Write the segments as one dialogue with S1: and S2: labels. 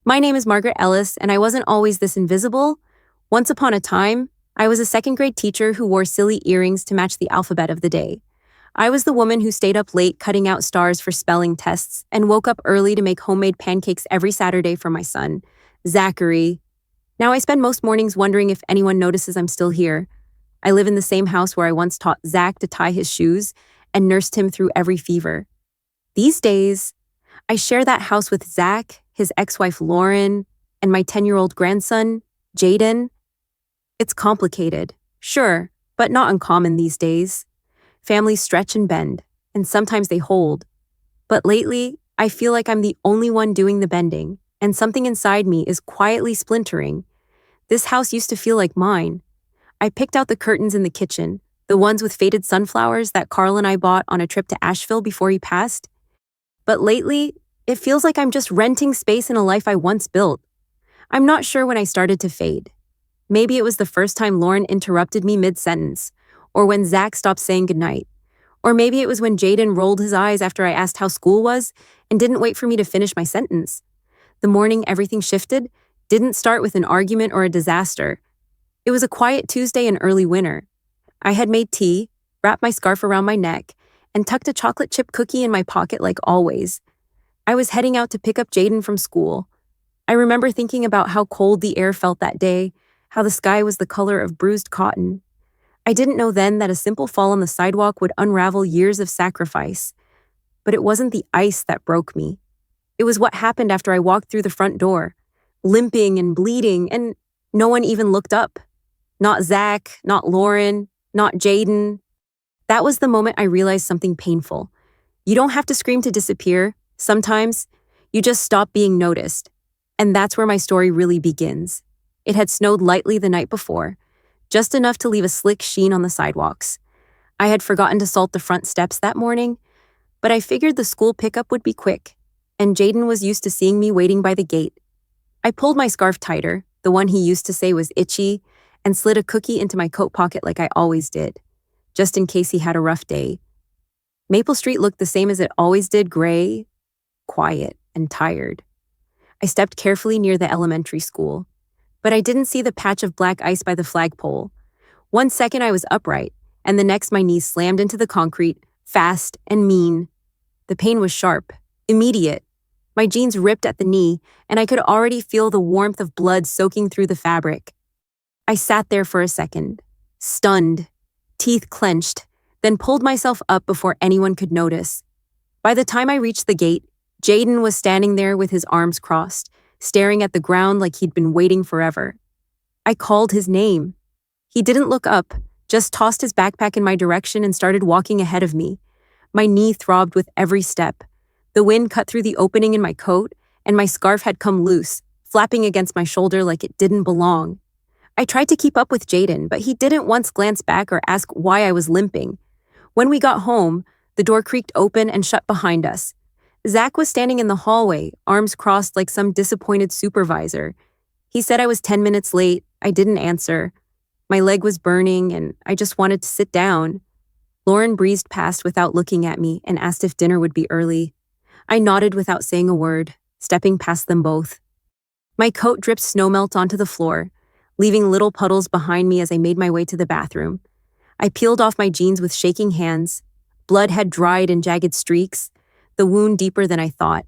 S1: My name is Margaret Ellis, and I wasn't always this invisible. Once upon a time, I was a second grade teacher who wore silly earrings to match the alphabet of the day. I was the woman who stayed up late cutting out stars for spelling tests and woke up early to make homemade pancakes every Saturday for my son, Zachary. Now I spend most mornings wondering if anyone notices I'm still here. I live in the same house where I once taught Zach to tie his shoes and nursed him through every fever. These days, I share that house with Zach, his ex-wife Lauren, and my 10-year-old grandson, Jaden. It's complicated, sure, but not uncommon these days. Families stretch and bend, and sometimes they hold. But lately, I feel like I'm the only one doing the bending, and something inside me is quietly splintering. This house used to feel like mine. I picked out the curtains in the kitchen, the ones with faded sunflowers that Carl and I bought on a trip to Asheville before he passed. But lately, it feels like I'm just renting space in a life I once built. I'm not sure when I started to fade. Maybe it was the first time Lauren interrupted me mid-sentence, or when Zach stopped saying goodnight. Or maybe it was when Jaden rolled his eyes after I asked how school was and didn't wait for me to finish my sentence. The morning everything shifted didn't start with an argument or a disaster. It was a quiet Tuesday in early winter. I had made tea, wrapped my scarf around my neck, and tucked a chocolate chip cookie in my pocket like always. I was heading out to pick up Jaden from school. I remember thinking about how cold the air felt that day, how the sky was the color of bruised cotton. I didn't know then that a simple fall on the sidewalk would unravel years of sacrifice. But it wasn't the ice that broke me. It was what happened after I walked through the front door, limping and bleeding, and no one even looked up. Not Zach, not Lauren, not Jaden. That was the moment I realized something painful. You don't have to scream to disappear. Sometimes, you just stop being noticed. And that's where my story really begins. It had snowed lightly the night before, just enough to leave a slick sheen on the sidewalks. I had forgotten to salt the front steps that morning, but I figured the school pickup would be quick, and Jaden was used to seeing me waiting by the gate. I pulled my scarf tighter, the one he used to say was itchy, and slid a cookie into my coat pocket like I always did, just in case he had a rough day. Maple Street looked the same as it always did, gray, quiet, and tired. I stepped carefully near the elementary school, but I didn't see the patch of black ice by the flagpole. 1 second I was upright, and the next my knees slammed into the concrete, fast and mean. The pain was sharp, immediate. My jeans ripped at the knee, and I could already feel the warmth of blood soaking through the fabric. I sat there for a second, stunned, teeth clenched, then pulled myself up before anyone could notice. By the time I reached the gate, Jaden was standing there with his arms crossed, staring at the ground like he'd been waiting forever. I called his name. He didn't look up, just tossed his backpack in my direction and started walking ahead of me. My knee throbbed with every step. The wind cut through the opening in my coat, and my scarf had come loose, flapping against my shoulder like it didn't belong. I tried to keep up with Jaden, but he didn't once glance back or ask why I was limping. When we got home, the door creaked open and shut behind us. Zach was standing in the hallway, arms crossed like some disappointed supervisor. He said I was 10 minutes late. I didn't answer. My leg was burning, and I just wanted to sit down. Lauren breezed past without looking at me and asked if dinner would be early. I nodded without saying a word, stepping past them both. My coat dripped snowmelt onto the floor, leaving little puddles behind me as I made my way to the bathroom. I peeled off my jeans with shaking hands. Blood had dried in jagged streaks, the wound deeper than I thought.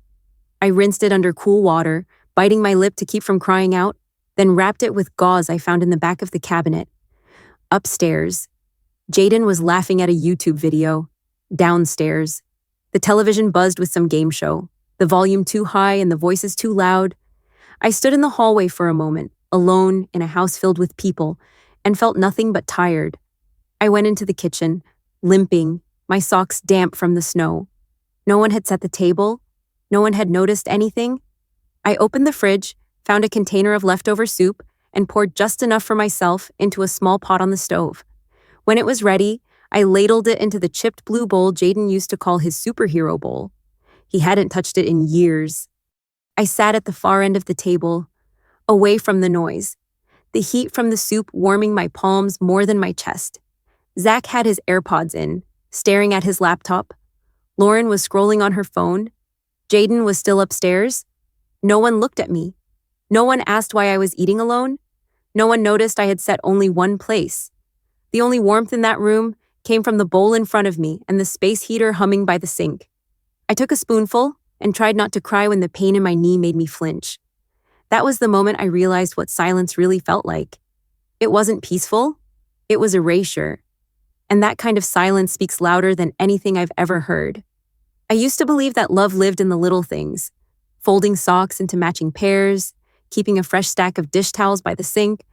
S1: I rinsed it under cool water, biting my lip to keep from crying out, then wrapped it with gauze I found in the back of the cabinet. Upstairs, Jaden was laughing at a YouTube video. Downstairs, the television buzzed with some game show, the volume too high and the voices too loud. I stood in the hallway for a moment, alone in a house filled with people, and felt nothing but tired. I went into the kitchen, limping, my socks damp from the snow. No one had set the table. No one had noticed anything. I opened the fridge, found a container of leftover soup, and poured just enough for myself into a small pot on the stove. When it was ready, I ladled it into the chipped blue bowl Jaden used to call his superhero bowl. He hadn't touched it in years. I sat at the far end of the table, away from the noise, the heat from the soup warming my palms more than my chest. Zach had his AirPods in, staring at his laptop. Lauren was scrolling on her phone. Jaden was still upstairs. No one looked at me. No one asked why I was eating alone. No one noticed I had set only one place. The only warmth in that room came from the bowl in front of me and the space heater humming by the sink. I took a spoonful and tried not to cry when the pain in my knee made me flinch. That was the moment I realized what silence really felt like. It wasn't peaceful, it was erasure. And that kind of silence speaks louder than anything I've ever heard. I used to believe that love lived in the little things, folding socks into matching pairs, keeping a fresh stack of dish towels by the sink,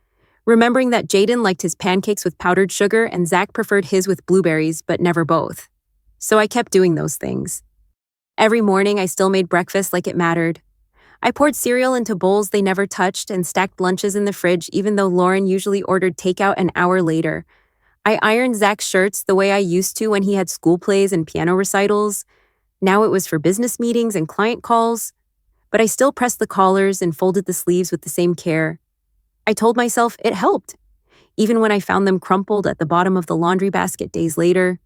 S1: remembering that Jaden liked his pancakes with powdered sugar and Zach preferred his with blueberries, but never both. So I kept doing those things. Every morning, I still made breakfast like it mattered. I poured cereal into bowls they never touched and stacked lunches in the fridge even though Lauren usually ordered takeout an hour later. I ironed Zach's shirts the way I used to when he had school plays and piano recitals. Now it was for business meetings and client calls. But I still pressed the collars and folded the sleeves with the same care. I told myself it helped, even when I found them crumpled at the bottom of the laundry basket days later.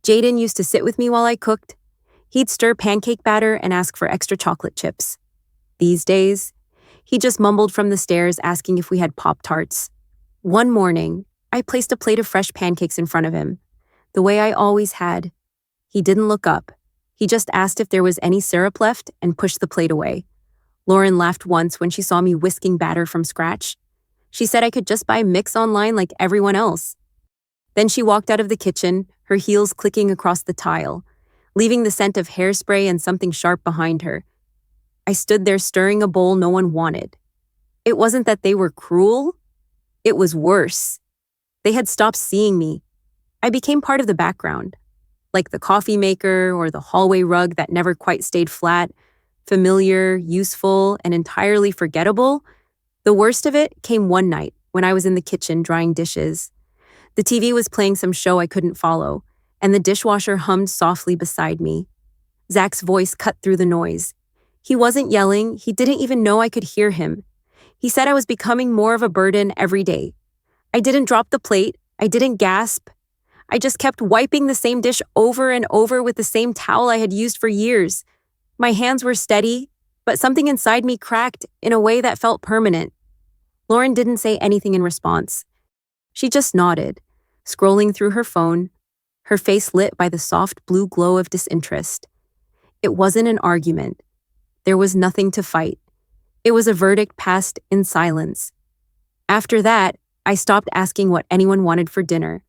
S1: Jaden used to sit with me while I cooked. He'd stir pancake batter and ask for extra chocolate chips. These days, he just mumbled from the stairs asking if we had Pop-Tarts. One morning, I placed a plate of fresh pancakes in front of him, the way I always had. He didn't look up. He just asked if there was any syrup left and pushed the plate away. Lauren laughed once when she saw me whisking batter from scratch. She said I could just buy mix online like everyone else. Then she walked out of the kitchen, her heels clicking across the tile, leaving the scent of hairspray and something sharp behind her. I stood there stirring a bowl no one wanted. It wasn't that they were cruel. It was worse. They had stopped seeing me. I became part of the background, like the coffee maker or the hallway rug that never quite stayed flat, familiar, useful, and entirely forgettable. The worst of it came one night when I was in the kitchen drying dishes. The TV was playing some show I couldn't follow, and the dishwasher hummed softly beside me. Zach's voice cut through the noise. He wasn't yelling, he didn't even know I could hear him. He said I was becoming more of a burden every day. I didn't drop the plate, I didn't gasp. I just kept wiping the same dish over and over with the same towel I had used for years. My hands were steady, but something inside me cracked in a way that felt permanent. Lauren didn't say anything in response. She just nodded, scrolling through her phone, her face lit by the soft blue glow of disinterest. It wasn't an argument. There was nothing to fight. It was a verdict passed in silence. After that, I stopped asking what anyone wanted for dinner.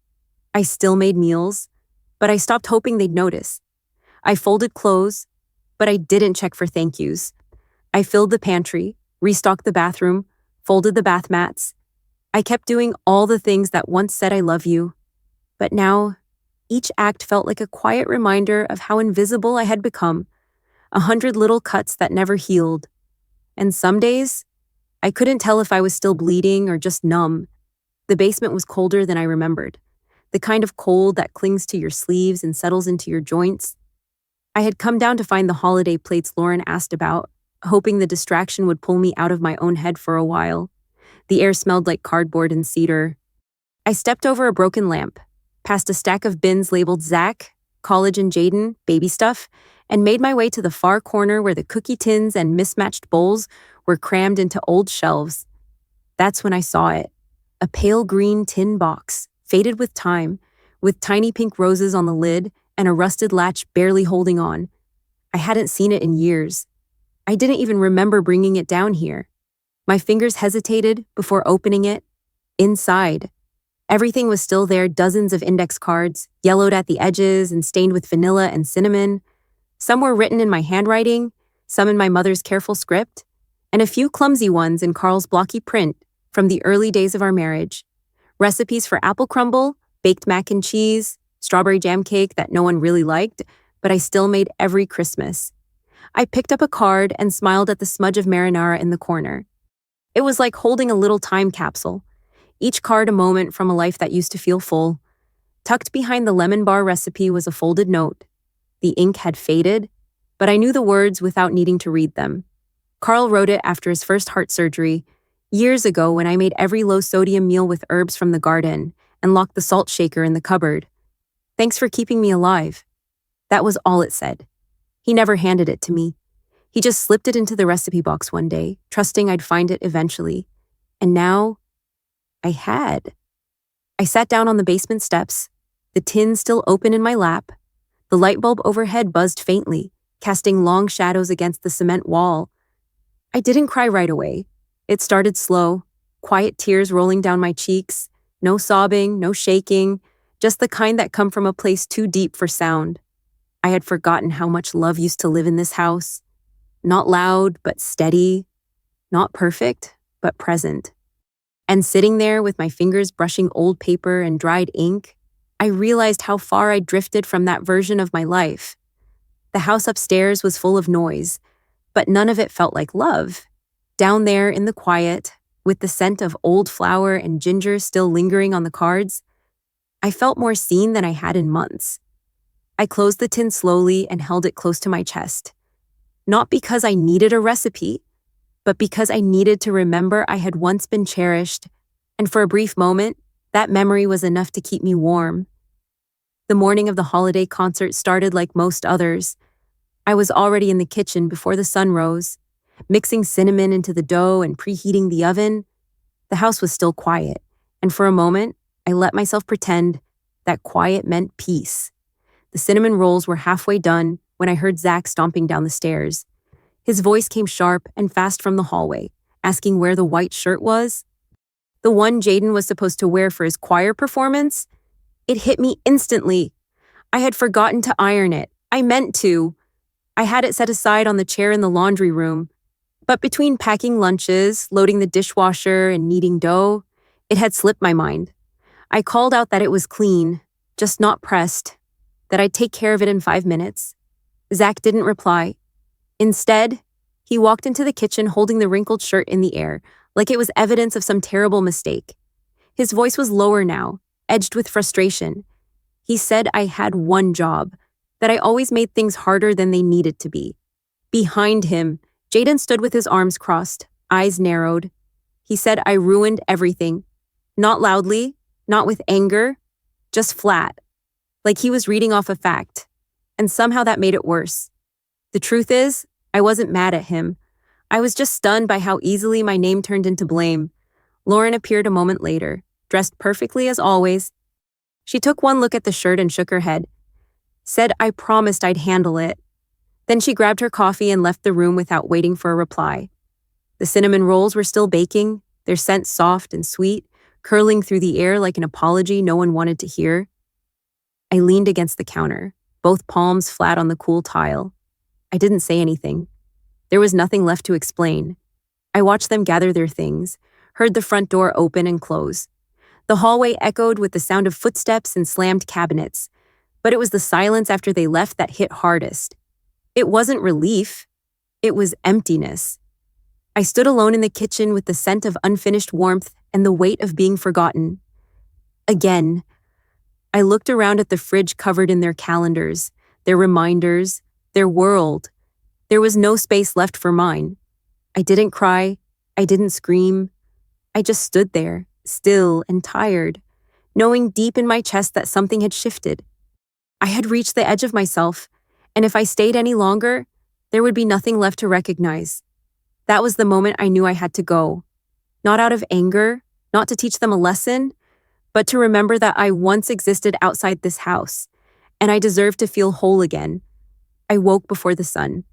S1: I still made meals, but I stopped hoping they'd notice. I folded clothes, but I didn't check for thank yous. I filled the pantry, restocked the bathroom, folded the bath mats. I kept doing all the things that once said I love you. But now, each act felt like a quiet reminder of how invisible I had become. 100 little cuts that never healed. And some days, I couldn't tell if I was still bleeding or just numb. The basement was colder than I remembered. The kind of cold that clings to your sleeves and settles into your joints. I had come down to find the holiday plates Lauren asked about, hoping the distraction would pull me out of my own head for a while. The air smelled like cardboard and cedar. I stepped over a broken lamp, past a stack of bins labeled Zach, College and Jaden, baby stuff, and made my way to the far corner where the cookie tins and mismatched bowls were crammed into old shelves. That's when I saw it. A pale green tin box, faded with time, with tiny pink roses on the lid and a rusted latch barely holding on. I hadn't seen it in years. I didn't even remember bringing it down here. My fingers hesitated before opening it. Inside, everything was still there, dozens of index cards, yellowed at the edges and stained with vanilla and cinnamon. Some were written in my handwriting, some in my mother's careful script, and a few clumsy ones in Carl's blocky print from the early days of our marriage. Recipes for apple crumble, baked mac and cheese, strawberry jam cake that no one really liked, but I still made every Christmas. I picked up a card and smiled at the smudge of marinara in the corner. It was like holding a little time capsule, each card a moment from a life that used to feel full. Tucked behind the lemon bar recipe was a folded note. The ink had faded, but I knew the words without needing to read them. Carl wrote it after his first heart surgery, years ago when I made every low-sodium meal with herbs from the garden and locked the salt shaker in the cupboard. Thanks for keeping me alive. That was all it said. He never handed it to me. He just slipped it into the recipe box one day, trusting I'd find it eventually. And now, I had. I sat down on the basement steps, the tin still open in my lap. The light bulb overhead buzzed faintly, casting long shadows against the cement wall. I didn't cry right away. It started slow, quiet tears rolling down my cheeks, no sobbing, no shaking, just the kind that come from a place too deep for sound. I had forgotten how much love used to live in this house. Not loud, but steady. Not perfect, but present. And sitting there with my fingers brushing old paper and dried ink, I realized how far I'd drifted from that version of my life. The house upstairs was full of noise, but none of it felt like love. Down there in the quiet, with the scent of old flour and ginger still lingering on the cards, I felt more seen than I had in months. I closed the tin slowly and held it close to my chest. Not because I needed a recipe, but because I needed to remember I had once been cherished, and for a brief moment, that memory was enough to keep me warm. The morning of the holiday concert started like most others. I was already in the kitchen before the sun rose, mixing cinnamon into the dough and preheating the oven. The house was still quiet, and for a moment, I let myself pretend that quiet meant peace. The cinnamon rolls were halfway done when I heard Zach stomping down the stairs. His voice came sharp and fast from the hallway, asking where the white shirt was. The one Jaden was supposed to wear for his choir performance? It hit me instantly. I had forgotten to iron it. I meant to. I had it set aside on the chair in the laundry room. But between packing lunches, loading the dishwasher, and kneading dough, it had slipped my mind. I called out that it was clean, just not pressed, that I'd take care of it in 5 minutes. Zach didn't reply. Instead, he walked into the kitchen holding the wrinkled shirt in the air, like it was evidence of some terrible mistake. His voice was lower now, edged with frustration. He said I had one job, that I always made things harder than they needed to be. Behind him, Jaden stood with his arms crossed, eyes narrowed. He said I ruined everything. Not loudly, not with anger, just flat, like he was reading off a fact. And somehow that made it worse. The truth is, I wasn't mad at him. I was just stunned by how easily my name turned into blame. Lauren appeared a moment later, dressed perfectly as always. She took one look at the shirt and shook her head. Said I promised I'd handle it. Then she grabbed her coffee and left the room without waiting for a reply. The cinnamon rolls were still baking, their scent soft and sweet, curling through the air like an apology no one wanted to hear. I leaned against the counter, both palms flat on the cool tile. I didn't say anything. There was nothing left to explain. I watched them gather their things, heard the front door open and close. The hallway echoed with the sound of footsteps and slammed cabinets, but it was the silence after they left that hit hardest. It wasn't relief. It was emptiness. I stood alone in the kitchen with the scent of unfinished warmth and the weight of being forgotten. Again, I looked around at the fridge covered in their calendars, their reminders, their world. There was no space left for mine. I didn't cry. I didn't scream. I just stood there, still and tired, knowing deep in my chest that something had shifted. I had reached the edge of myself, and if I stayed any longer, there would be nothing left to recognize. That was the moment I knew I had to go. Not out of anger, not to teach them a lesson, but to remember that I once existed outside this house, and I deserved to feel whole again. I woke before the sun.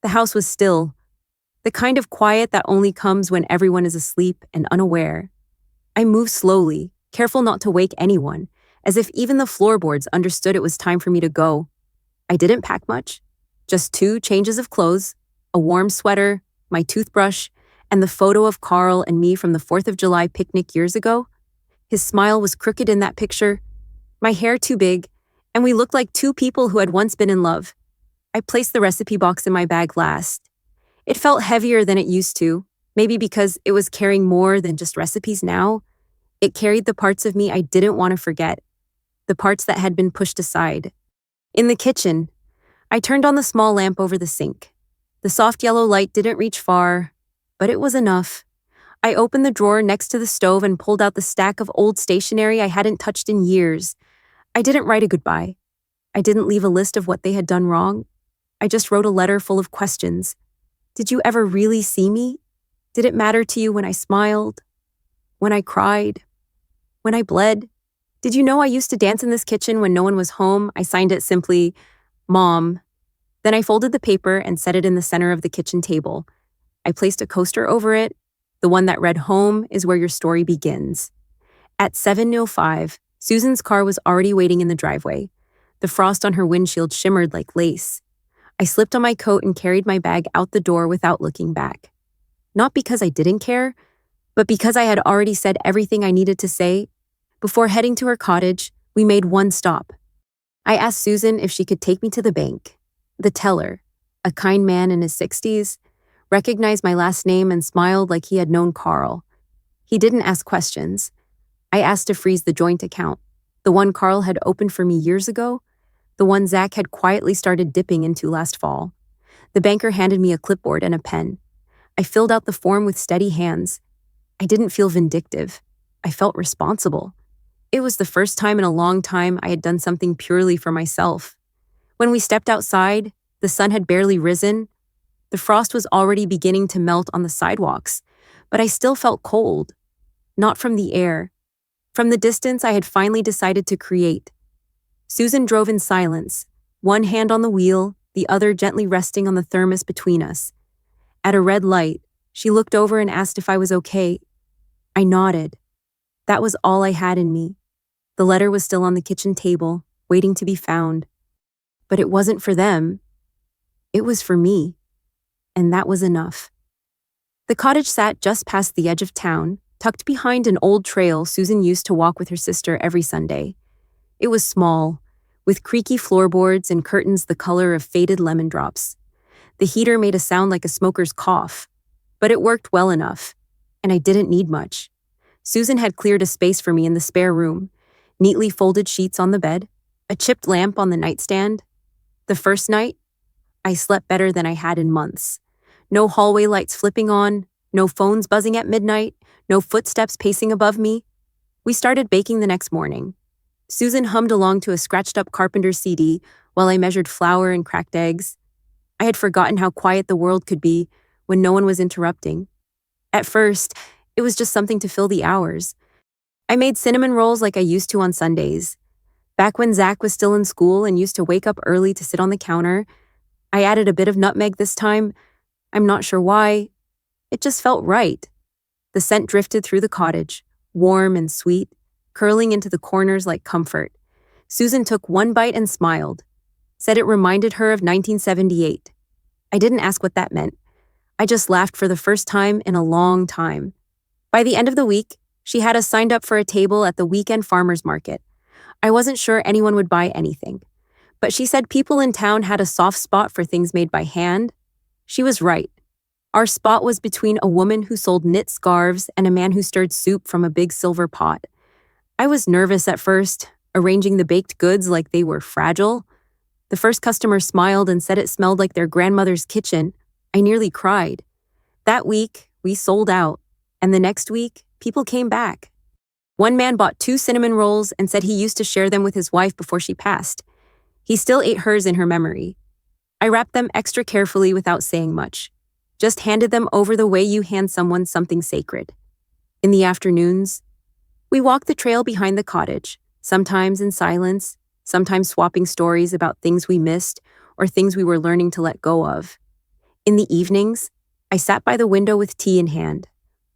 S1: The house was still, the kind of quiet that only comes when everyone is asleep and unaware. I moved slowly, careful not to wake anyone, as if even the floorboards understood it was time for me to go. I didn't pack much, just 2 changes of clothes, a warm sweater, my toothbrush, and the photo of Carl and me from the 4th of July picnic years ago. His smile was crooked in that picture, my hair too big, and we looked like 2 people who had once been in love. I placed the recipe box in my bag last. It felt heavier than it used to, maybe because it was carrying more than just recipes now. It carried the parts of me I didn't want to forget, the parts that had been pushed aside. In the kitchen, I turned on the small lamp over the sink. The soft yellow light didn't reach far, but it was enough. I opened the drawer next to the stove and pulled out the stack of old stationery I hadn't touched in years. I didn't write a goodbye. I didn't leave a list of what they had done wrong. I just wrote a letter full of questions. Did you ever really see me? Did it matter to you when I smiled? When I cried? When I bled? Did you know I used to dance in this kitchen when no one was home? I signed it simply, Mom. Then I folded the paper and set it in the center of the kitchen table. I placed a coaster over it, the one that read, Home is where your story begins. At 7:05, Susan's car was already waiting in the driveway. The frost on her windshield shimmered like lace. I slipped on my coat and carried my bag out the door without looking back. Not because I didn't care, but because I had already said everything I needed to say. Before heading to her cottage, we made one stop. I asked Susan if she could take me to the bank. The teller, a kind man in his 60s, recognized my last name and smiled like he had known Carl. He didn't ask questions. I asked to freeze the joint account, the one Carl had opened for me years ago, the one Zach had quietly started dipping into last fall. The banker handed me a clipboard and a pen. I filled out the form with steady hands. I didn't feel vindictive. I felt responsible. It was the first time in a long time I had done something purely for myself. When we stepped outside, the sun had barely risen. The frost was already beginning to melt on the sidewalks, but I still felt cold. Not from the air. From the distance I had finally decided to create. Susan drove in silence, one hand on the wheel, the other gently resting on the thermos between us. At a red light, she looked over and asked if I was okay. I nodded. That was all I had in me. The letter was still on the kitchen table, waiting to be found. But it wasn't for them. It was for me. And that was enough. The cottage sat just past the edge of town, tucked behind an old trail Susan used to walk with her sister every Sunday. It was small, with creaky floorboards and curtains the color of faded lemon drops. The heater made a sound like a smoker's cough, but it worked well enough, and I didn't need much. Susan had cleared a space for me in the spare room, neatly folded sheets on the bed, a chipped lamp on the nightstand. The first night, I slept better than I had in months. No hallway lights flipping on, no phones buzzing at midnight, no footsteps pacing above me. We started baking the next morning. Susan hummed along to a scratched-up Carpenter CD while I measured flour and cracked eggs. I had forgotten how quiet the world could be when no one was interrupting. At first, it was just something to fill the hours. I made cinnamon rolls like I used to on Sundays. Back when Zach was still in school and used to wake up early to sit on the counter, I added a bit of nutmeg this time. I'm not sure why. It just felt right. The scent drifted through the cottage, warm and sweet, curling into the corners like comfort. Susan took one bite and smiled, said it reminded her of 1978. I didn't ask what that meant. I just laughed for the first time in a long time. By the end of the week, she had us signed up for a table at the weekend farmers market. I wasn't sure anyone would buy anything, but she said people in town had a soft spot for things made by hand. She was right. Our spot was between a woman who sold knit scarves and a man who stirred soup from a big silver pot. I was nervous at first, arranging the baked goods like they were fragile. The first customer smiled and said it smelled like their grandmother's kitchen. I nearly cried. That week, we sold out, and the next week, people came back. One man bought 2 cinnamon rolls and said he used to share them with his wife before she passed. He still ate hers in her memory. I wrapped them extra carefully without saying much. Just handed them over the way you hand someone something sacred. In the afternoons, we walked the trail behind the cottage, sometimes in silence, sometimes swapping stories about things we missed or things we were learning to let go of. In the evenings, I sat by the window with tea in hand,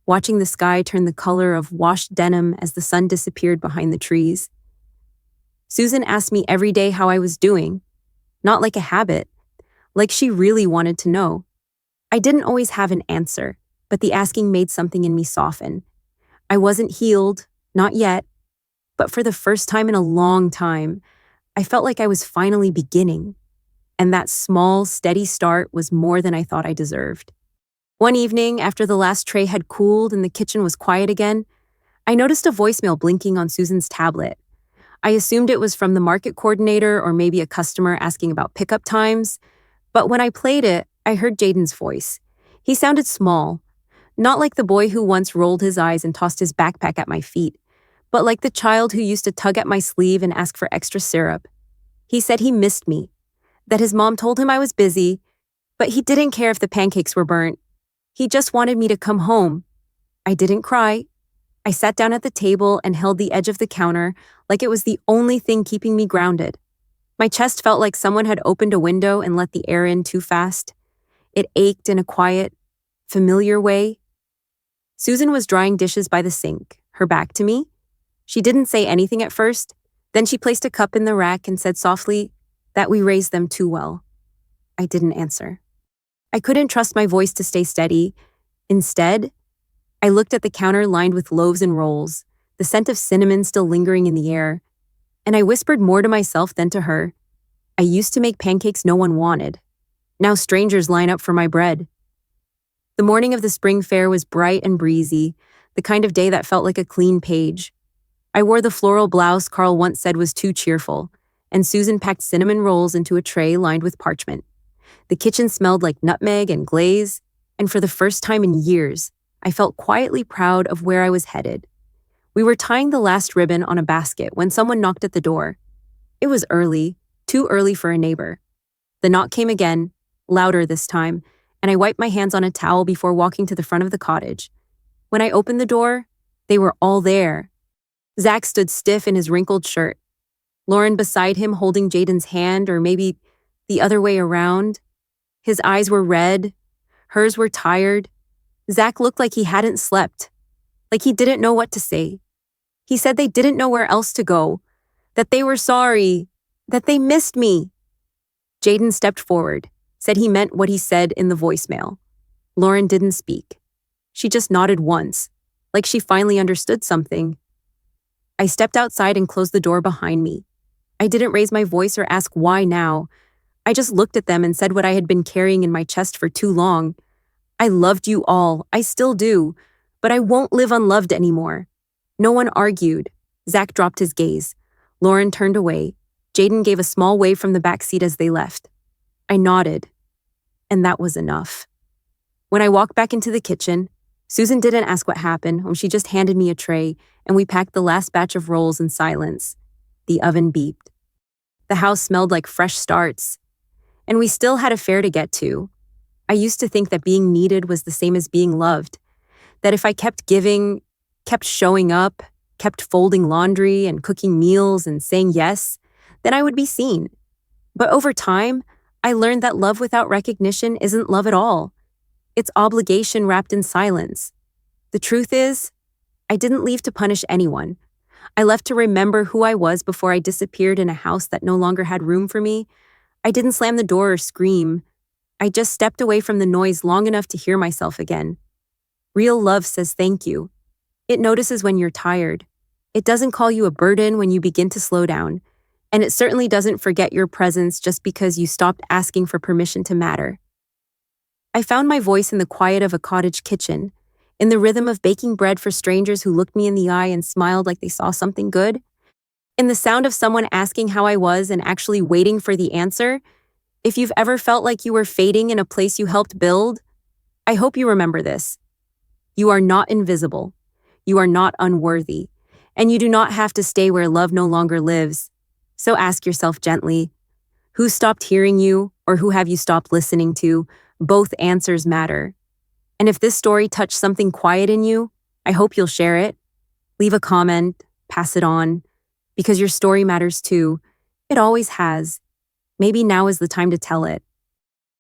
S1: watching the sky turn the color of washed denim as the sun disappeared behind the trees. Susan asked me every day how I was doing, not like a habit, like she really wanted to know. I didn't always have an answer, but the asking made something in me soften. I wasn't healed, not yet, but for the first time in a long time, I felt like I was finally beginning, and that small, steady start was more than I thought I deserved. One evening, after the last tray had cooled and the kitchen was quiet again, I noticed a voicemail blinking on Susan's tablet. I assumed it was from the market coordinator or maybe a customer asking about pickup times, but when I played it, I heard Jaden's voice. He sounded small, not like the boy who once rolled his eyes and tossed his backpack at my feet, but like the child who used to tug at my sleeve and ask for extra syrup. He said he missed me, that his mom told him I was busy, But he didn't care if the pancakes were burnt. He just wanted me to come home. I didn't cry. I sat down at the table and held the edge of the counter like it was the only thing keeping me grounded. My chest felt like someone had opened a window and let the air in too fast. It ached in a quiet, familiar way. Susan was drying dishes by the sink, her back to me. She didn't say anything at first. Then she placed a cup in the rack and said softly that we raised them too well. I didn't answer. I couldn't trust my voice to stay steady. Instead, I looked at the counter lined with loaves and rolls, the scent of cinnamon still lingering in the air, and I whispered more to myself than to her. I used to make pancakes no one wanted. Now strangers line up for my bread. The morning of the spring fair was bright and breezy, the kind of day that felt like a clean page. I wore the floral blouse Carl once said was too cheerful, and Susan packed cinnamon rolls into a tray lined with parchment. The kitchen smelled like nutmeg and glaze, and for the first time in years, I felt quietly proud of where I was headed. We were tying the last ribbon on a basket when someone knocked at the door. It was early, too early for a neighbor. The knock came again, louder this time, and I wiped my hands on a towel before walking to the front of the cottage. When I opened the door, they were all there. Zach stood stiff in his wrinkled shirt. Lauren beside him holding Jaden's hand, or maybe the other way around. His eyes were red. Hers were tired. Zach looked like he hadn't slept, like he didn't know what to say. He said they didn't know where else to go, that they were sorry, that they missed me. Jaden stepped forward, said he meant what he said in the voicemail. Lauren didn't speak. She just nodded once, like she finally understood something. I stepped outside and closed the door behind me. I didn't raise my voice or ask why now. I just looked at them and said what I had been carrying in my chest for too long. I loved you all, I still do, but I won't live unloved anymore. No one argued. Zach dropped his gaze. Lauren turned away. Jaden gave a small wave from the back seat as they left. I nodded, and that was enough. When I walked back into the kitchen, Susan didn't ask what happened. She just handed me a tray, and we packed the last batch of rolls in silence. The oven beeped. The house smelled like fresh starts, and we still had a fair to get to. I used to think that being needed was the same as being loved, that if I kept giving, kept showing up, kept folding laundry and cooking meals and saying yes, then I would be seen. But over time, I learned that love without recognition isn't love at all. It's obligation wrapped in silence. The truth is, I didn't leave to punish anyone. I left to remember who I was before I disappeared in a house that no longer had room for me. I didn't slam the door or scream. I just stepped away from the noise long enough to hear myself again. Real love says thank you. It notices when you're tired. It doesn't call you a burden when you begin to slow down. And it certainly doesn't forget your presence just because you stopped asking for permission to matter. I found my voice in the quiet of a cottage kitchen, in the rhythm of baking bread for strangers who looked me in the eye and smiled like they saw something good, in the sound of someone asking how I was and actually waiting for the answer. If you've ever felt like you were fading in a place you helped build, I hope you remember this. You are not invisible. You are not unworthy. And you do not have to stay where love no longer lives. So ask yourself gently, who stopped hearing you or who have you stopped listening to? Both answers matter. And if this story touched something quiet in you, I hope you'll share it. Leave a comment, pass it on, because your story matters too. It always has. Maybe now is the time to tell it.